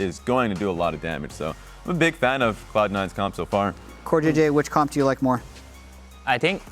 is going to do a lot of damage. So I'm a big fan of Cloud9's comp so far. Core JJ, which comp do you like more? I think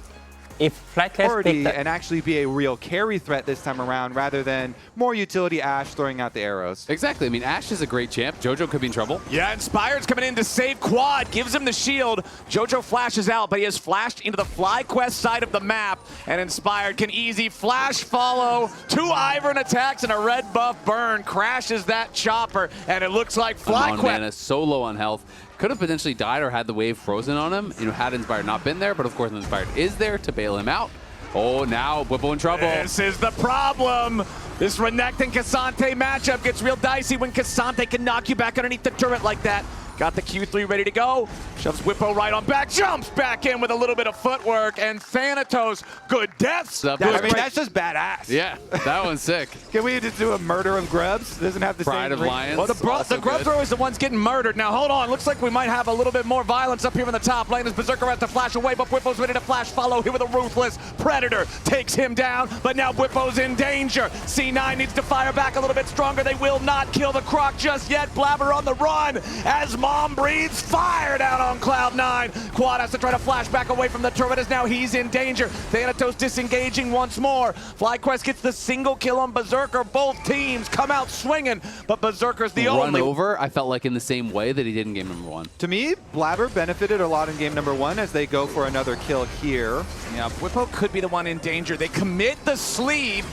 if FlyQuest picked and actually be a real carry threat this time around rather than more utility Ashe throwing out the arrows. Exactly. I mean, Ashe is a great champ. Jojo could be in trouble. Yeah, Inspired's coming in to save Quad, gives him the shield. Jojo flashes out, but he has flashed into the FlyQuest side of the map, and Inspired can easy flash follow. 2 Ivern attacks and a red buff burn crashes that chopper, and it looks like FlyQuest. Mana so low on health. Could have potentially died or had the wave frozen on him, had Inspired not been there, but of course Inspired is there to bail him out. Oh, now Bwipo in trouble. This is the problem. This Renekton and K'Sante matchup gets real dicey when K'Sante can knock you back underneath the turret like that. Got the Q3 ready to go. Shoves Bwipo right on back, jumps back in with a little bit of footwork, and Thanatos, good deaths. That's just badass. Yeah, that one's sick. Can we just do a murder of Grubs? Doesn't have the Pride same of Lions. Well, the Grub thrower is the one's getting murdered. Now, hold on. Looks like we might have a little bit more violence up here in the top lane as Berserker has to flash away, but Bwipo's ready to flash follow here with a Ruthless. Predator takes him down, but now Bwipo's in danger. C9 needs to fire back a little bit stronger. They will not kill the Croc just yet. Blabber on the run as Mom breathes fire down on Cloud9. Quad has to try to flash back away from the turret as now he's in danger. Thanatos disengaging once more. FlyQuest gets the single kill on Berserker. Both teams come out swinging, but Berserker's the only. Run over, I felt like in the same way that he did in game number 1. To me, Blabber benefited a lot in game number 1 as they go for another kill here. Yeah, Bwipo could be the one in danger. They commit the sleeve.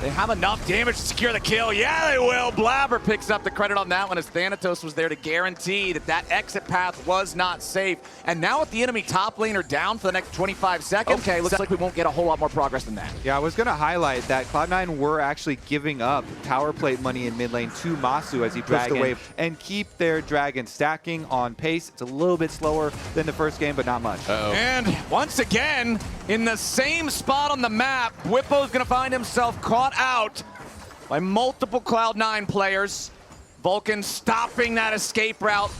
They have enough damage to secure the kill. Yeah, they will. Blabber picks up the credit on that one as Thanatos was there to guarantee that that exit path was not safe. And now with the enemy top laner down for the next 25 seconds, okay, looks like we won't get a whole lot more progress than that. Yeah, I was going to highlight that Cloud9 were actually giving up tower plate money in mid lane to Masu as he pushed the wave and keep their dragon stacking on pace. It's a little bit slower than the first game, but not much. And once again, in the same spot on the map, Bwipo's going to find himself caught out by multiple Cloud9 players. Vulcan stopping that escape route.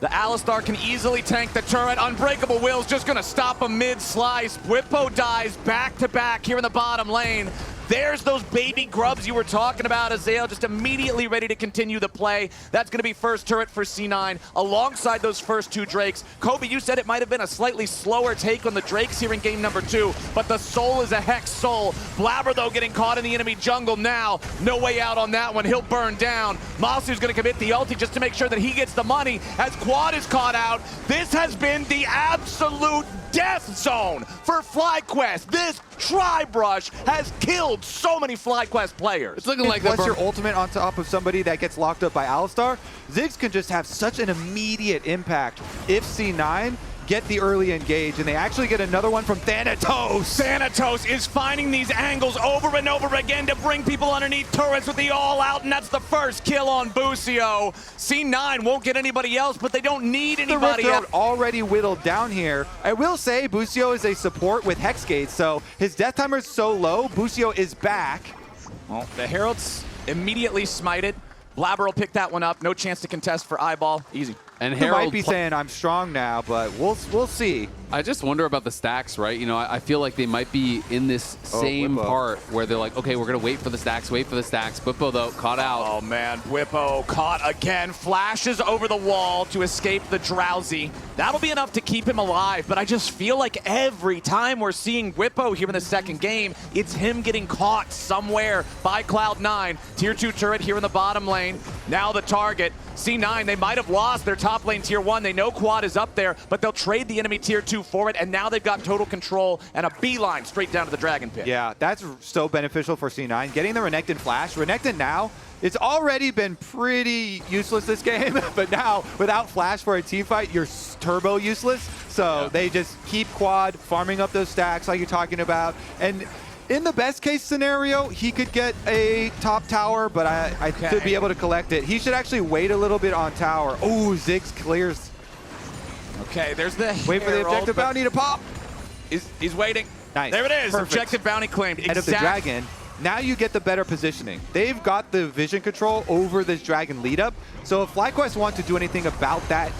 The Alistar can easily tank the turret. Unbreakable Will's just going to stop him mid-slice. Bwipo dies back-to-back here in the bottom lane. There's those baby grubs you were talking about, Azale, just immediately ready to continue the play. That's going to be first turret for C9 alongside those first 2 Drakes. Kobe, you said it might have been a slightly slower take on the Drakes here in game number 2, but the Soul is a Hex Soul. Blabber, though, getting caught in the enemy jungle now. No way out on that one. He'll burn down. Masu's going to commit the ulti just to make sure that he gets the money as Quad is caught out. This has been the absolute death zone for FlyQuest. This Tri-Brush has killed so many FlyQuest players. It's looking like once your ultimate on top of somebody that gets locked up by Alistar, Ziggs can just have such an immediate impact if C9 get the early engage, and they actually get another one from Thanatos. Thanatos is finding these angles over and over again to bring people underneath turrets with the all-out, and that's the first kill on Busio. C9 won't get anybody else, but they don't need anybody else. Already whittled down here. I will say Busio is a support with Hex Gates, so his death timer is so low, Busio is back. Well, the Herald's immediately smited. Blabber will pick that one up. No chance to contest for Eyeball. Easy. And He Herald might be saying I'm strong now, but we'll see. I just wonder about the stacks, right? I feel like they might be in this same part where they're like, okay, we're going to wait for the stacks, Bwipo, though, caught out. Oh, man. Bwipo caught again. Flashes over the wall to escape the Drowsy. That'll be enough to keep him alive, but I just feel like every time we're seeing Bwipo here in the second game, it's him getting caught somewhere by Cloud9. Tier 2 turret here in the bottom lane. Now the target. C9, they might have lost their top lane tier 1. They know Quad is up there, but they'll trade the enemy tier 2 for it, and now they've got total control and a beeline straight down to the Dragon Pit. Yeah, that's so beneficial for C9. Getting the Renekton flash. Renekton now, it's already been pretty useless this game, but now without flash for a team fight, you're turbo useless. So they just keep Quad farming up those stacks like you're talking about. And in the best case scenario, he could get a top tower, but I could be able to collect it. He should actually wait a little bit on tower. Oh, Ziggs clears. Okay, there's the Wait for the objective bounty to pop. He's waiting. Nice. There it is. Perfect. Objective bounty claimed. Head of the dragon. Now you get the better positioning. They've got the vision control over this dragon lead up. So if FlyQuest want to do anything about that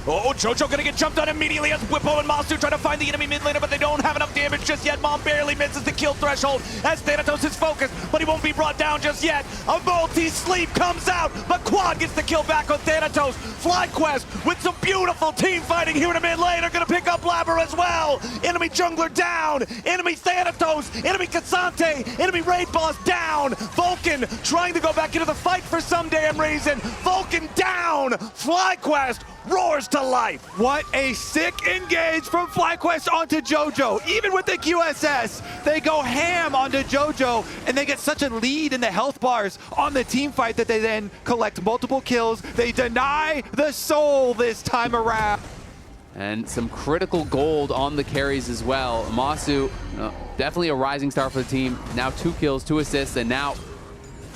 Oh, Jojo gonna get jumped on immediately as Whippo and Masu try to find the enemy mid laner, but they don't have enough damage just yet. Mom barely misses the kill threshold as Thanatos is focused, but he won't be brought down just yet. A multi-sleep comes out, but Quad gets the kill back on Thanatos. FlyQuest with some beautiful team fighting here in the mid lane are gonna pick up Blabber as well. Enemy jungler down, enemy Thanatos, enemy Cassante, enemy raid boss down. Vulcan trying to go back into the fight for some damn reason. Vulcan down, FlyQuest roars to life. What a sick engage from FlyQuest onto JoJo. Even with the QSS, they go ham onto JoJo, and they get such a lead in the health bars on the team fight that they then collect multiple kills. They deny the soul this time around. And some critical gold on the carries as well. Masu, definitely a rising star for the team. Now 2 kills, 2 assists, and now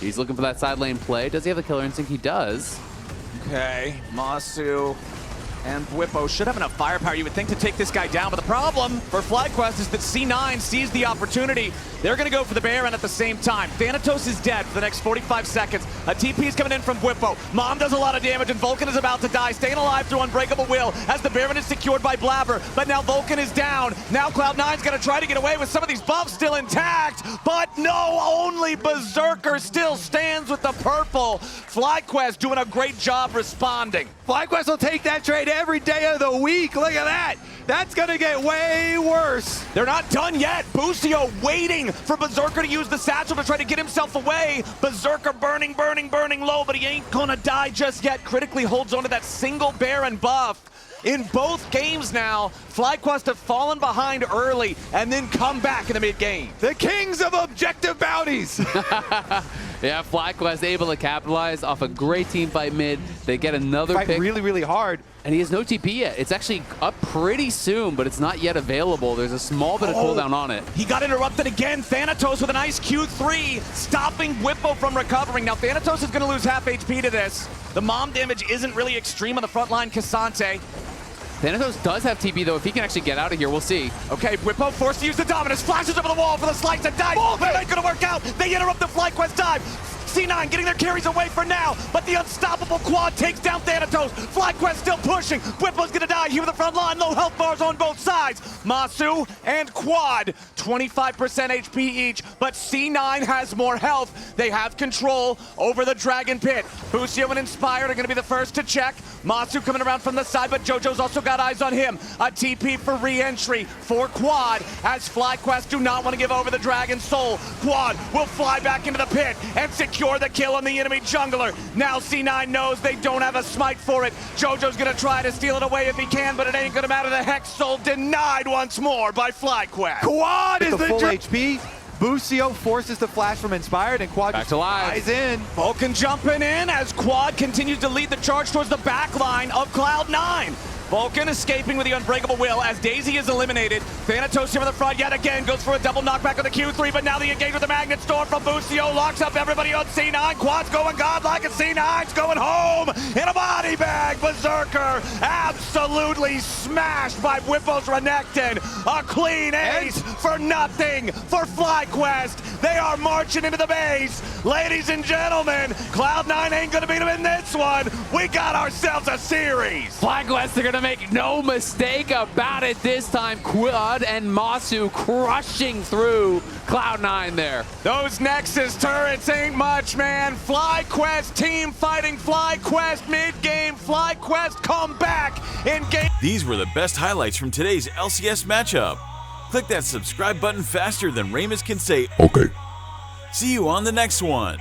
he's looking for that side lane play. Does he have the killer instinct? He does. Okay, Masu and Whippo should have enough firepower, you would think, to take this guy down. But the problem for FlyQuest is that C9 sees the opportunity. They're going to go for the Baron at the same time. Thanatos is dead for the next 45 seconds. A TP is coming in from Whippo. Mom does a lot of damage, and Vulcan is about to die, staying alive through Unbreakable Will as the Baron is secured by Blabber. But now Vulcan is down. Now Cloud9's going to try to get away with some of these buffs still intact. But no, only Berserker still stands with the purple. FlyQuest doing a great job responding. FlyQuest will take that trade every day of the week. Look at that. That's going to get way worse. They're not done yet. Busio waiting for Berserker to use the satchel to try to get himself away. Berserker burning low, but he ain't gonna die just yet. Critically holds onto that single Baron buff. In both games now, FlyQuest have fallen behind early and then come back in the mid-game. The kings of objective bounties. Yeah, FlyQuest able to capitalize off a great team fight mid. They get another Fight pick. really hard. And he has no TP yet. It's actually up pretty soon, but it's not yet available. There's a small bit of cooldown on it. He got interrupted again. Thanatos with a nice Q3, stopping Whippo from recovering. Now Thanatos is going to lose half HP to this. The mom damage isn't really extreme on the front line, Cassante. Thanatos does have TP, though. If he can actually get out of here, we'll see. Okay, Whippo forced to use the Dominus, flashes over the wall for the slice and dive. But it ain't gonna work out. They interrupt the FlyQuest dive. C9 getting their carries away for now, but the unstoppable Quad takes down Thanatos. FlyQuest still pushing. Whippo's gonna die here with the front line. Low health bars on both sides. Masu and Quad, 25% HP each, but C9 has more health. They have control over the Dragon Pit. Busio and Inspired are gonna be the first to check. Masu coming around from the side, but JoJo's also got eyes on him. A TP for re-entry for Quad, as FlyQuest do not want to give over the Dragon Soul. Quad will fly back into the pit and secure the kill on the enemy jungler. Now C9 knows they don't have a smite for it. JoJo's gonna try to steal it away if he can, but it ain't gonna matter. The Hex Soul denied once more by FlyQuest. Quad is the full HP. Busio forces the flash from Inspired, and Quad Back just to live. flies in. Vulcan jumping in as Quad continues to lead the charge towards the back line of Cloud9. Vulcan escaping with the Unbreakable Will as Daisy is eliminated. Thanatos here in the front yet again, goes for a double knockback on the Q3, but now the engage with the Magnet Storm from Busio locks up everybody on C9. Quad's going godlike and C9's going home in a body bag. Berserker absolutely smashed by Whippo's Renekton. A clean ace for nothing for FlyQuest. They are marching into the base. Ladies and gentlemen, Cloud9 ain't gonna beat them in this one. We got ourselves a series. FlyQuest are going to make no mistake about it this time. Quad and Masu crushing through Cloud9 there. Those Nexus turrets ain't much, man. FlyQuest team fighting FlyQuest mid-game. FlyQuest come back in game. These were the best highlights from today's LCS matchup. Click that subscribe button faster than Ramus can say, okay. See you on the next one.